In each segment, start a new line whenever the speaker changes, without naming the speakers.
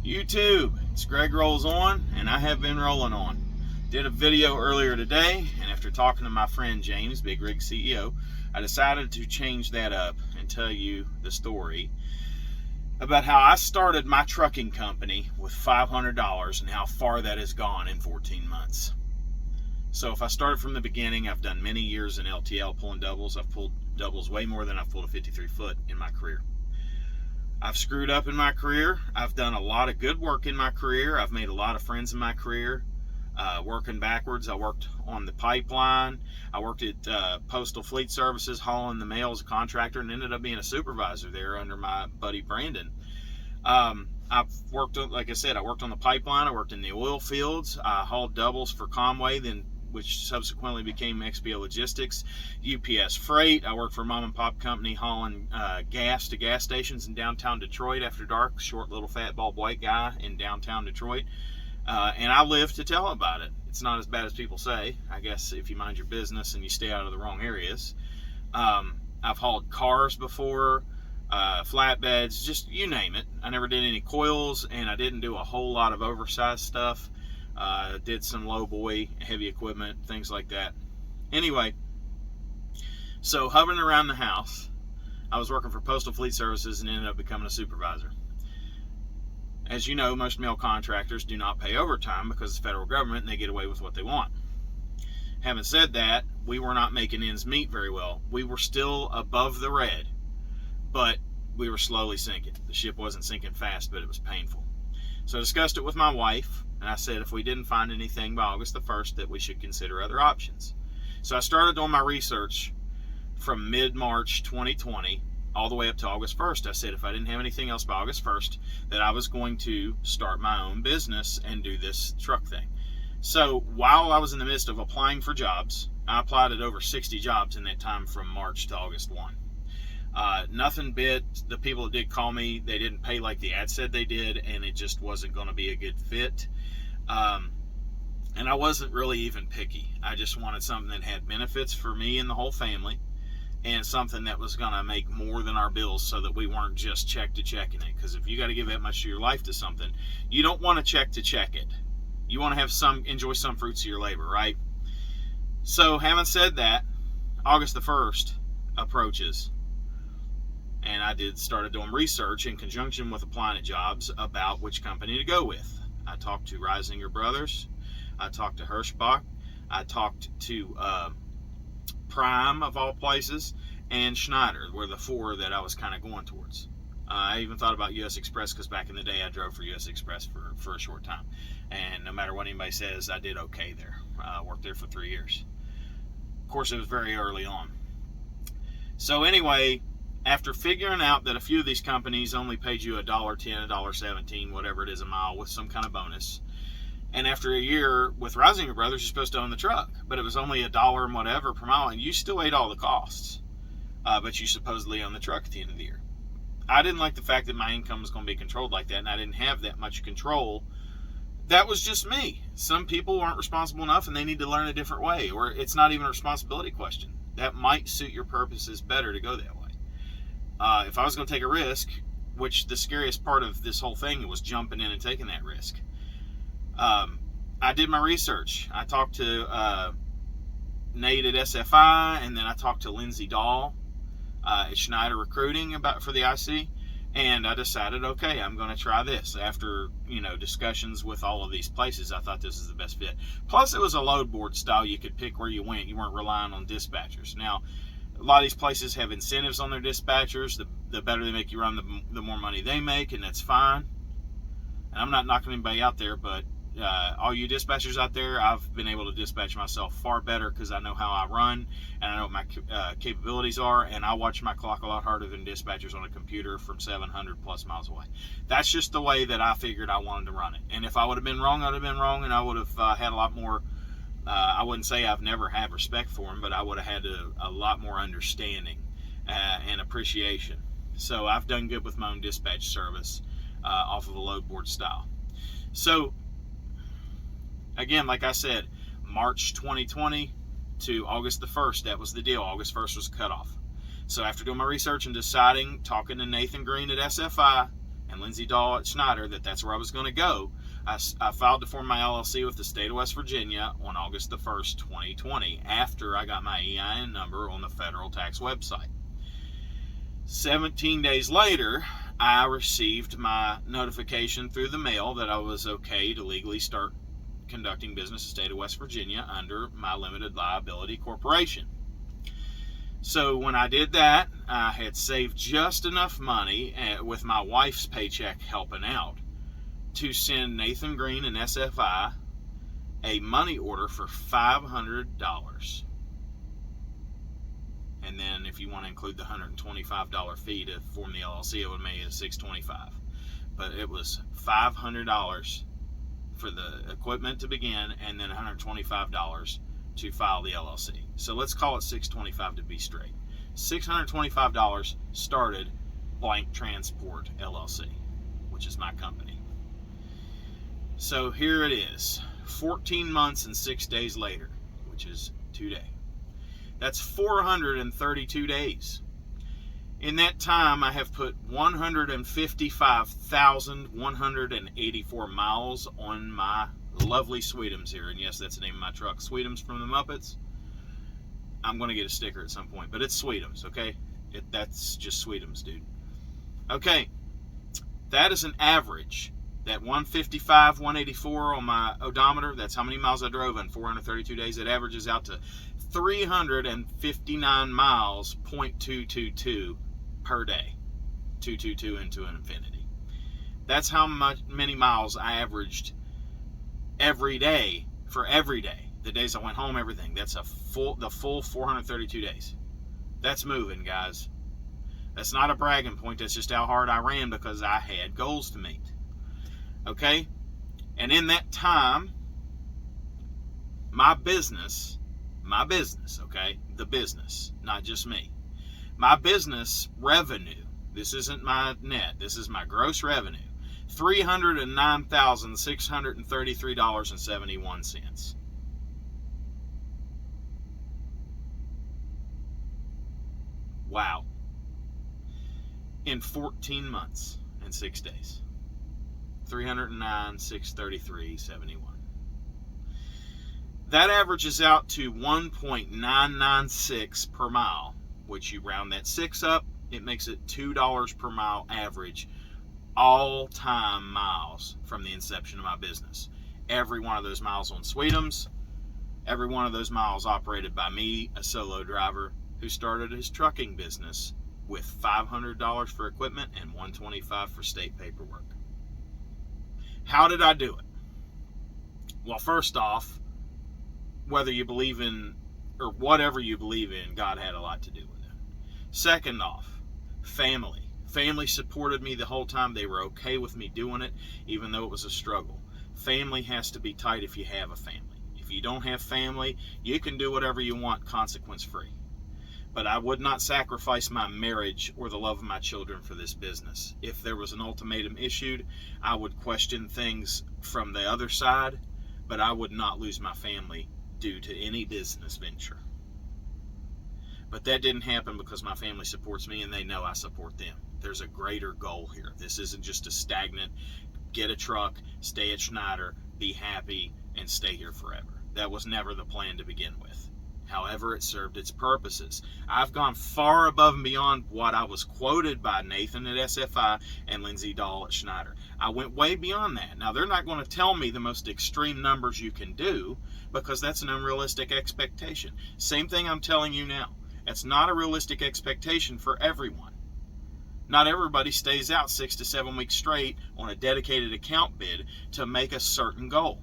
YouTube, it's Greg Rolls On, and I have been rolling on. Did a video earlier today, and after talking to my friend James, Big Rig CEO, I decided to change that up and tell you the story about how I started my trucking company with $500 and how far that has gone in 14 months. So if I started from the beginning, I've done many years in LTL pulling doubles. I've pulled doubles way more than I've pulled a 53 foot in my career. I've screwed up in my career. I've done a lot of good work in my career. I've made a lot of friends in my career. Working backwards, I worked on the pipeline. I worked at Postal Fleet Services, hauling the mail as a contractor, and ended up being a supervisor there under my buddy Brandon. I've worked, like I said, I worked on the pipeline. I worked in the oil fields. I hauled doubles for Conway, which subsequently became XPO Logistics, UPS Freight. I worked for a mom and pop company hauling gas to gas stations in downtown Detroit after dark. Short little fat bald white guy in downtown Detroit. And I live to tell about it. It's not as bad as people say, I guess, if you mind your business and you stay out of the wrong areas. I've hauled cars before, flatbeds, just you name it. I never did any coils, and I didn't do a whole lot of oversized stuff. Did some low boy, heavy equipment, things like that. Anyway, so hovering around the house, I was working for Postal Fleet Services and ended up becoming a supervisor. As you know, most mail contractors do not pay overtime because it's the federal government and they get away with what they want. Having said that, we were not making ends meet very well. We were still above the red, but we were slowly sinking. The ship wasn't sinking fast, but it was painful. So I discussed it with my wife, and I said if we didn't find anything by August the 1st, that we should consider other options. So I started doing my research from mid-March 2020 all the way up to August 1st. I said if I didn't have anything else by August 1st, that I was going to start my own business and do this truck thing. So while I was in the midst of applying for jobs, I applied at over 60 jobs in that time from March to August 1. Nothing bit. The people that did call me, they didn't pay like the ad said they did, and it just wasn't going to be a good fit. And I wasn't really even picky. I just wanted something that had benefits for me and the whole family, and something that was going to make more than our bills so that we weren't just check to checking it. Because if you got to give that much of your life to something, you don't want to check it. You want to have enjoy some fruits of your labor, right? So having said that, August the 1st approaches, and I started doing research in conjunction with applying at jobs about which company to go with. I talked to Reisinger Brothers. I talked to Hirschbach. I talked to Prime, of all places, and Schneider were the four that I was kind of going towards. I even thought about US Express because back in the day I drove for US Express for a short time, and no matter what anybody says, I did okay there. I worked there for 3 years. Of course, it was very early on. So anyway, after figuring out that a few of these companies only paid you $1.10, $1.17, whatever it is a mile with some kind of bonus, and after a year with Reisinger Brothers, you're supposed to own the truck, but it was only $1 and whatever per mile, and you still ate all the costs, but you supposedly own the truck at the end of the year. I didn't like the fact that my income was going to be controlled like that, and I didn't have that much control. That was just me. Some people aren't responsible enough, and they need to learn a different way, or it's not even a responsibility question. That might suit your purposes better to go that way. If I was going to take a risk, which the scariest part of this whole thing was jumping in and taking that risk, I did my research. I talked to Nate at SFI, and then I talked to Lindsay Dahl at Schneider Recruiting for the IC, and I decided, okay, I'm going to try this. After discussions with all of these places, I thought this is the best fit. Plus, it was a load board style. You could pick where you went. You weren't relying on dispatchers. Now, a lot of these places have incentives on their dispatchers. The better they make you run, the more money they make, and that's fine. And I'm not knocking anybody out there, but all you dispatchers out there, I've been able to dispatch myself far better because I know how I run and I know what my capabilities are, and I watch my clock a lot harder than dispatchers on a computer from 700 plus miles away. That's just the way that I figured I wanted to run it. And if I would have been wrong, I'd have been wrong, and I would have had a lot more, I wouldn't say I've never had respect for them, but I would have had a lot more understanding and appreciation. So I've done good with my own dispatch service off of a load board style. So again, like I said, March 2020 to August the 1st, that was the deal. August 1st was the cutoff. So after doing my research and deciding, talking to Nathan Green at SFI, and Lindsay Dahl at Schneider that that's where I was going to go, I filed to form my LLC with the state of West Virginia on August the 1st, 2020, after I got my EIN number on the federal tax website. 17 days later, I received my notification through the mail that I was okay to legally start conducting business in the state of West Virginia under my limited liability corporation. So when I did that, I had saved just enough money with my wife's paycheck helping out to send Nathan Green and SFI a money order for $500. And then if you want to include the $125 fee to form the LLC, it would make it $625. But it was $500 for the equipment to begin, and then $125 to file the LLC. So let's call it $625 to be straight. $625 started Blank Transport LLC, which is my company. So here it is, 14 months and 6 days later, which is today. That's 432 days. In that time, I have put 155,184 miles on my lovely Sweetums here. And yes, that's the name of my truck, Sweetums from the Muppets. I'm going to get a sticker at some point, but it's Sweetums, okay? That's just Sweetums, dude. Okay, that is an average. That 155, 184 on my odometer, that's how many miles I drove in 432 days. It averages out to 359 miles, 0.222 per day. 222 into an infinity. That's how many miles I averaged every day for every day. The days I went home, everything. That's the full 432 days. That's moving, guys. That's not a bragging point. That's just how hard I ran because I had goals to meet. Okay? And in that time, my business, okay? The business, not just me. My business revenue, this isn't my net, this is my gross revenue, $309,633.71. Wow. In 14 months and 6 days. 309,633.71. That averages out to 1.996 per mile, which you round that 6 up, it makes it $2 per mile average all-time miles from the inception of my business. Every one of those miles on Sweetums, every one of those miles operated by me, a solo driver who started his trucking business with $500 for equipment and $125 for state paperwork. How did I do it? Well, first off, whether you believe in, or whatever you believe in, God had a lot to do with it. Second off, family. Family supported me the whole time. They were okay with me doing it, even though it was a struggle. Family has to be tight if you have a family. If you don't have family, you can do whatever you want consequence-free. But I would not sacrifice my marriage or the love of my children for this business. If there was an ultimatum issued, I would question things from the other side, but I would not lose my family due to any business venture. But that didn't happen because my family supports me and they know I support them. There's a greater goal here. This isn't just a stagnant, get a truck, stay at Schneider, be happy, and stay here forever. That was never the plan to begin with. However, it served its purposes. I've gone far above and beyond what I was quoted by Nathan at SFI and Lindsay Dahl at Schneider. I went way beyond that. Now, they're not going to tell me the most extreme numbers you can do because that's an unrealistic expectation. Same thing I'm telling you now. It's not a realistic expectation for everyone. Not everybody stays out 6 to 7 weeks straight on a dedicated account bid to make a certain goal.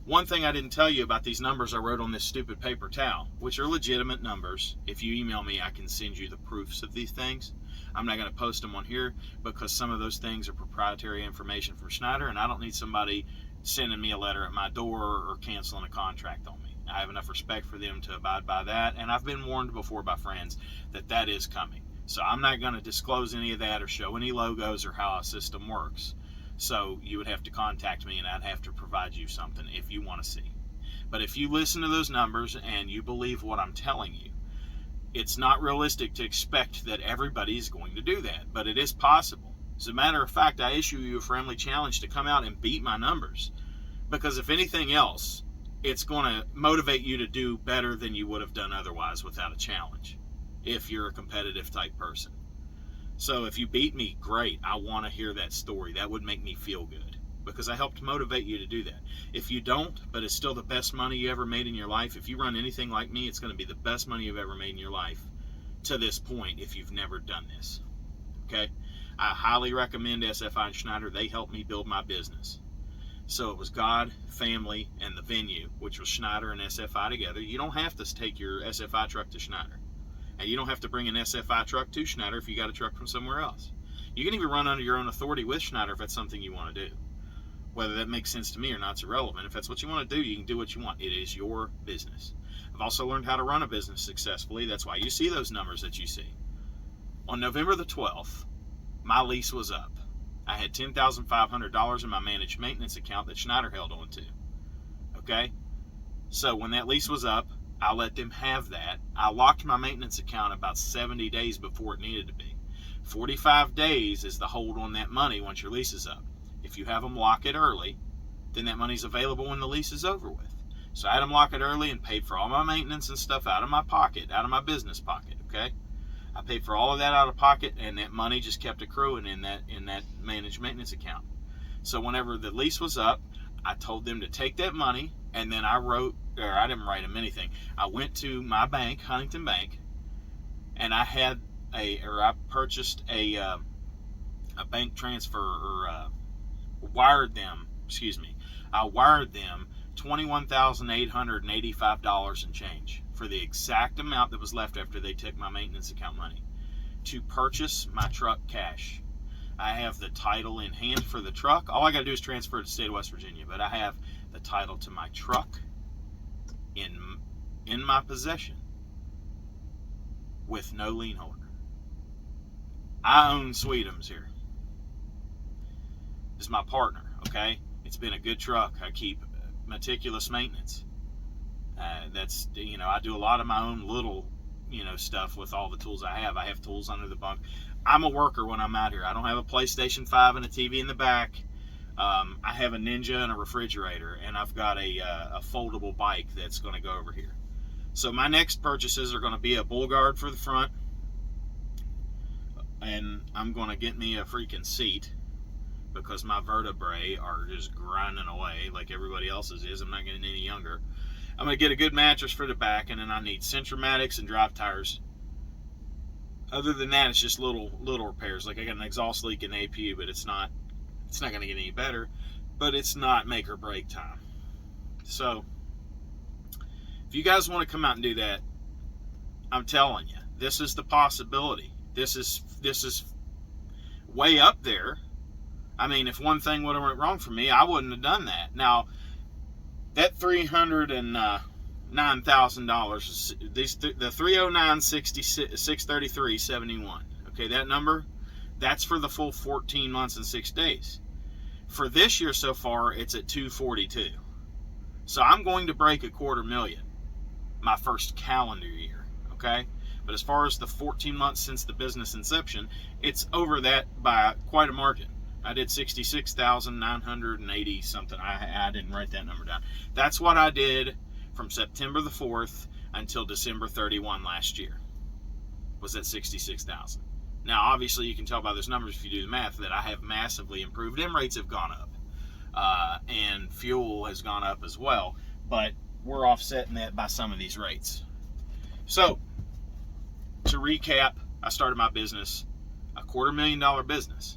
One thing I didn't tell you about these numbers I wrote on this stupid paper towel, which are legitimate numbers. If you email me, I can send you the proofs of these things. I'm not going to post them on here because some of those things are proprietary information from Schneider, and I don't need somebody sending me a letter at my door or canceling a contract on me. I have enough respect for them to abide by that, and I've been warned before by friends that that is coming. So I'm not going to disclose any of that or show any logos or how a system works. So you would have to contact me and I'd have to provide you something if you want to see. But if you listen to those numbers and you believe what I'm telling you, it's not realistic to expect that everybody is going to do that, but it is possible. As a matter of fact, I issue you a friendly challenge to come out and beat my numbers. Because if anything else, it's going to motivate you to do better than you would have done otherwise without a challenge, if you're a competitive type person. So if you beat me, great. I want to hear that story. That would make me feel good, because I helped motivate you to do that. If you don't, but it's still the best money you ever made in your life, if you run anything like me, it's going to be the best money you've ever made in your life to this point if you've never done this. Okay? I highly recommend SFI and Schneider. They helped me build my business. So it was God, family, and the venue, which was Schneider and SFI together. You don't have to take your SFI truck to Schneider. And you don't have to bring an SFI truck to Schneider if you got a truck from somewhere else. You can even run under your own authority with Schneider if that's something you want to do. Whether that makes sense to me or not is irrelevant. If that's what you want to do, you can do what you want. It is your business. I've also learned how to run a business successfully. That's why you see those numbers that you see. On November the 12th, my lease was up. I had $10,500 in my managed maintenance account that Schneider held on to. Okay? So when that lease was up, I let them have that. I locked my maintenance account about 70 days before it needed to be. 45 days is the hold on that money once your lease is up. If you have them lock it early, then that money's available when the lease is over with. So I had them lock it early and paid for all my maintenance and stuff out of my pocket, out of my business pocket, okay? I paid for all of that out of pocket, and that money just kept accruing in that managed maintenance account. So whenever the lease was up, I told them to take that money, and then I didn't write them anything. I went to my bank, Huntington Bank, and I purchased a bank transfer, or wired them $21,885 and change for the exact amount that was left after they took my maintenance account money to purchase my truck cash. I have the title in hand for the truck. All I got to do is transfer it to the state of West Virginia, but I have the title to my truck in my possession with no lien holder. I own Sweetums here. This is my partner, okay? It's been a good truck. I keep meticulous maintenance. I do a lot of my own little, stuff with all the tools I have. I have tools under the bunk. I'm a worker when I'm out here. I don't have a PlayStation 5 and a TV in the back. I have a Ninja and a refrigerator, and I've got a foldable bike that's going to go over here. So my next purchases are going to be a bull guard for the front, and I'm going to get me a freaking seat, because my vertebrae are just grinding away like everybody else's is. I'm not getting any younger. I'm going to get a good mattress for the back, and then I need Centromatics and drive tires. Other than that, it's just little repairs. Like I got an exhaust leak in the APU, but it's not going to get any better, but it's not make or break time. So if you guys want to come out and do that, I'm telling you, this is the possibility. This is way up there. I mean, if one thing would have went wrong for me, I wouldn't have done that. Now, that $309,000, the 309,633.71. Okay, that number, that's for the full 14 months and 6 days. For this year so far, it's at 242. So I'm going to break $250,000 my first calendar year. Okay, but as far as the 14 months since the business inception, it's over that by quite a margin. I did 66,980 something. I didn't write that number down. That's what I did from September the 4th until December 31 last year. Was at 66,000. Now, obviously, you can tell by those numbers if you do the math that I have massively improved. M rates have gone up, and fuel has gone up as well. But we're offsetting that by some of these rates. So, to recap, I started my business, $250,000 business.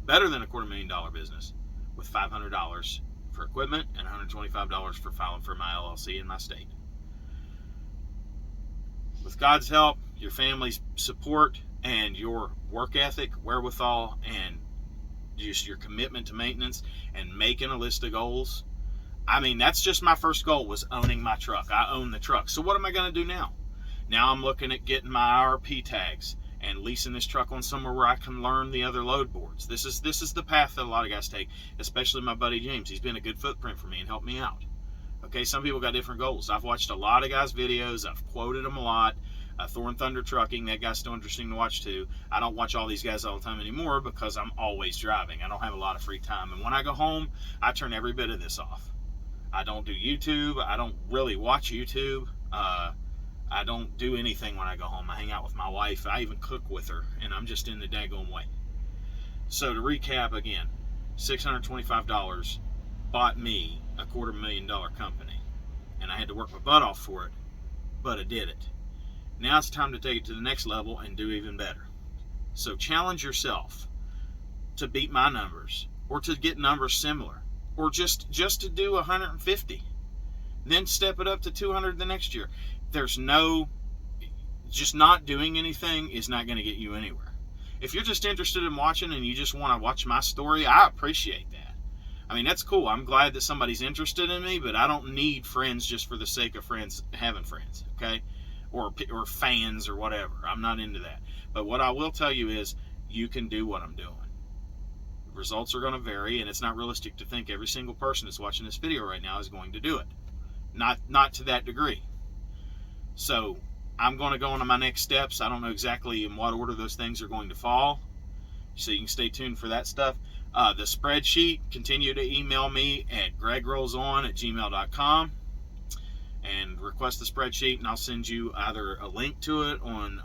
Better than $250,000 business, with $500 for equipment and $125 for filing for my LLC in my state. With God's help, your family's support, and your work ethic, wherewithal, and just your commitment to maintenance and making a list of goals. I mean, that's just my first goal, was owning my truck. I own the truck. So what am I going to do now? Now I'm looking at getting my IRP tags and leasing this truck on somewhere where I can learn the other load boards. This is the path that a lot of guys take, especially my buddy James. He's been a good footprint for me and helped me out. Okay, some people got different goals. I've watched a lot of guys' videos. I've quoted them a lot. Thor and Thunder Trucking, that guy's still interesting to watch too. I don't watch all these guys all the time anymore because I'm always driving. I don't have a lot of free time. And when I go home, I turn every bit of this off. I don't do YouTube. I don't really watch YouTube. I don't do anything when I go home. I hang out with my wife. I even cook with her, and I'm just in the daggone way. So to recap again, $625 bought me a $250,000 company, and I had to work my butt off for it, but I did it. Now it's time to take it to the next level and do even better. So challenge yourself to beat my numbers, or to get numbers similar, or just to do 150. Then step it up to 200 the next year. Just not doing anything is not going to get you anywhere. If you're just interested in watching and you just want to watch my story, I appreciate that. I mean, that's cool. I'm glad that somebody's interested in me, but I don't need friends just for the sake of friends having friends, okay? Or fans or whatever. I'm not into that. But what I will tell you is you can do what I'm doing. Results are going to vary, and it's not realistic to think every single person that's watching this video right now is going to do it. Not to that degree. So I'm going to go on to my next steps. I don't know exactly in what order those things are going to fall, so you can stay tuned for that stuff. The spreadsheet, continue to email me at gregrollson@gmail.com and request the spreadsheet, and I'll send you either a link to it on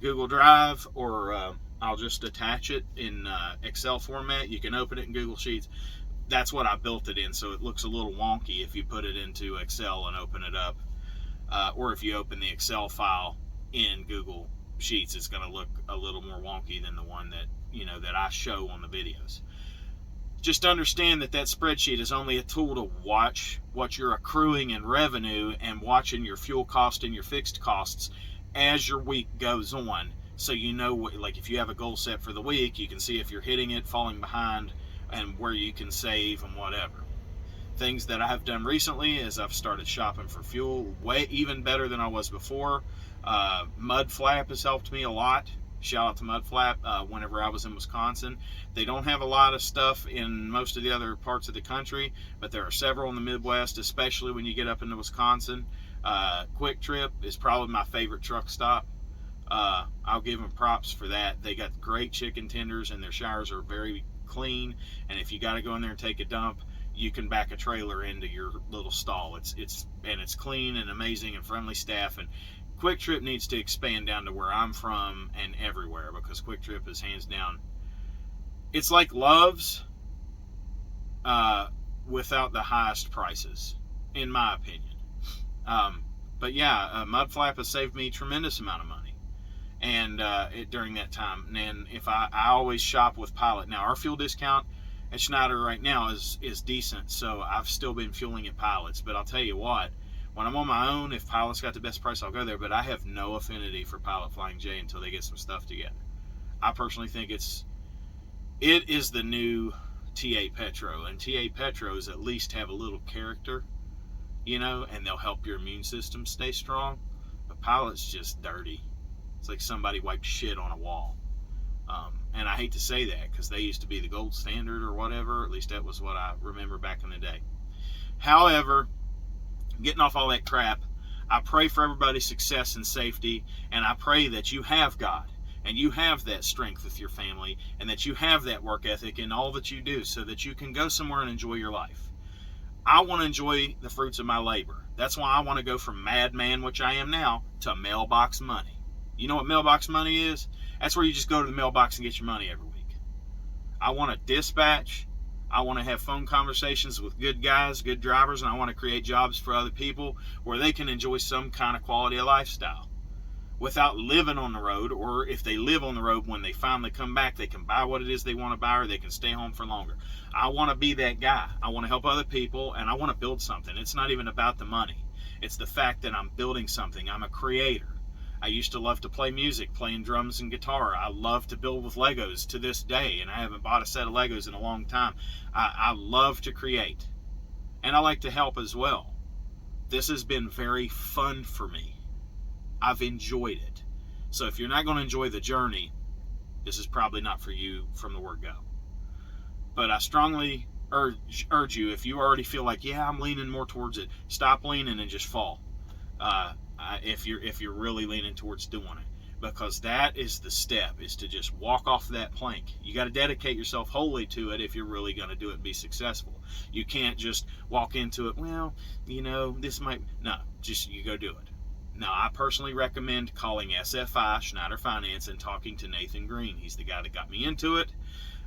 Google Drive, or I'll just attach it in Excel format. You can open it in Google Sheets. That's what I built it in, so it looks a little wonky if you put it into Excel and open it up. Or if you open the Excel file in Google Sheets, it's going to look a little more wonky than the one that I show on the videos. Just understand that spreadsheet is only a tool to watch what you're accruing in revenue and watching your fuel cost and your fixed costs as your week goes on. So you know, like if you have a goal set for the week, you can see if you're hitting it, falling behind, and where you can save and whatever. Things that I have done recently is I've started shopping for fuel even better than I was before. Mud Flap has helped me a lot. Shout out to Mud Flap. Whenever I was in Wisconsin, they don't have a lot of stuff in most of the other parts of the country, but there are several in the Midwest, especially when you get up into Wisconsin. Quick Trip is probably my favorite truck stop. I'll give them props for that. They got great chicken tenders, and their showers are very clean, and if you got to go in there and take a dump, you can back a trailer into your little stall. It's clean and amazing and friendly staff. And Quick Trip needs to expand down to where I'm from and everywhere, because Quick Trip is hands down. It's like Love's without the highest prices, in my opinion. But yeah, Mud Flap has saved me a tremendous amount of money, and during that time. And if I always shop with Pilot. Now our fuel discount at Schneider right now is decent, so I've still been fueling at Pilot's. But I'll tell you what, when I'm on my own, if Pilot's got the best price, I'll go there. But I have no affinity for Pilot Flying J until they get some stuff together. I personally think it is the new TA Petro, and TA Petros at least have a little character, and they'll help your immune system stay strong. But Pilot's just dirty. It's like somebody wiped shit on a wall. And I hate to say that, because they used to be the gold standard or whatever. At least that was what I remember back in the day. However, getting off all that crap, I pray for everybody's success and safety, and I pray that you have God, and you have that strength with your family, and that you have that work ethic in all that you do, so that you can go somewhere and enjoy your life. I want to enjoy the fruits of my labor. That's why I want to go from madman, which I am now, to mailbox money. You know what mailbox money is? That's where you just go to the mailbox and get your money every week. I want to dispatch. I want to have phone conversations with good guys, good drivers, and I want to create jobs for other people where they can enjoy some kind of quality of lifestyle without living on the road. Or if they live on the road, when they finally come back, they can buy what it is they want to buy, or they can stay home for longer. I want to be that guy. I want to help other people, and I want to build something. It's not even about the money. It's the fact that I'm building something. I'm a creator. I used to love to play music, playing drums and guitar. I love to build with Legos to this day, and I haven't bought a set of Legos in a long time. I love to create, and I like to help as well. This has been very fun for me. I've enjoyed it. So if you're not going to enjoy the journey, this is probably not for you from the word go. But I strongly urge you, if you already feel like, yeah, I'm leaning more towards it, stop leaning and just fall. if you're really leaning towards doing it, because that is the step, is to just walk off that plank. You got to dedicate yourself wholly to it if you're really going to do it and be successful. You can't just walk into it, well, this might, no, just you go do it. Now, I personally recommend calling SFI, Schneider Finance, and talking to Nathan Green. He's the guy that got me into it.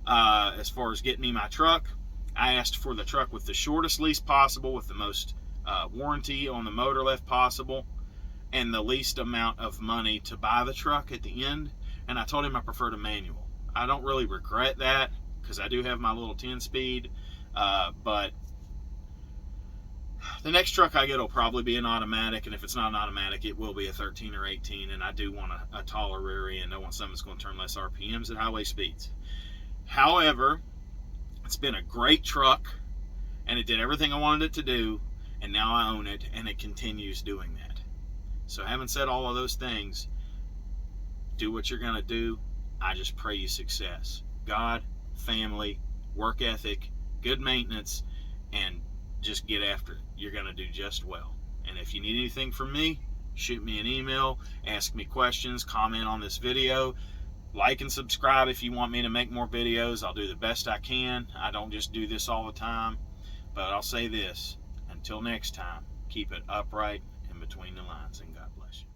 As far as getting me my truck, I asked for the truck with the shortest lease possible, with the most warranty on the motor left possible, and the least amount of money to buy the truck at the end. And I told him I preferred a manual. I don't really regret that, because I do have my little 10-speed, but the next truck I get will probably be an automatic, and if it's not an automatic, it will be a 13 or 18, and I do want a taller rear end. I want something that's going to turn less RPMs at highway speeds. However, it's been a great truck, and it did everything I wanted it to do, and now I own it, and it continues doing that. So having said all of those things, do what you're going to do. I just pray you success. God, family, work ethic, good maintenance, and just get after it. You're going to do just well. And if you need anything from me, shoot me an email, ask me questions, comment on this video, like and subscribe if you want me to make more videos. I'll do the best I can. I don't just do this all the time. But I'll say this, until next time, keep it upright and between the lines, and God bless you.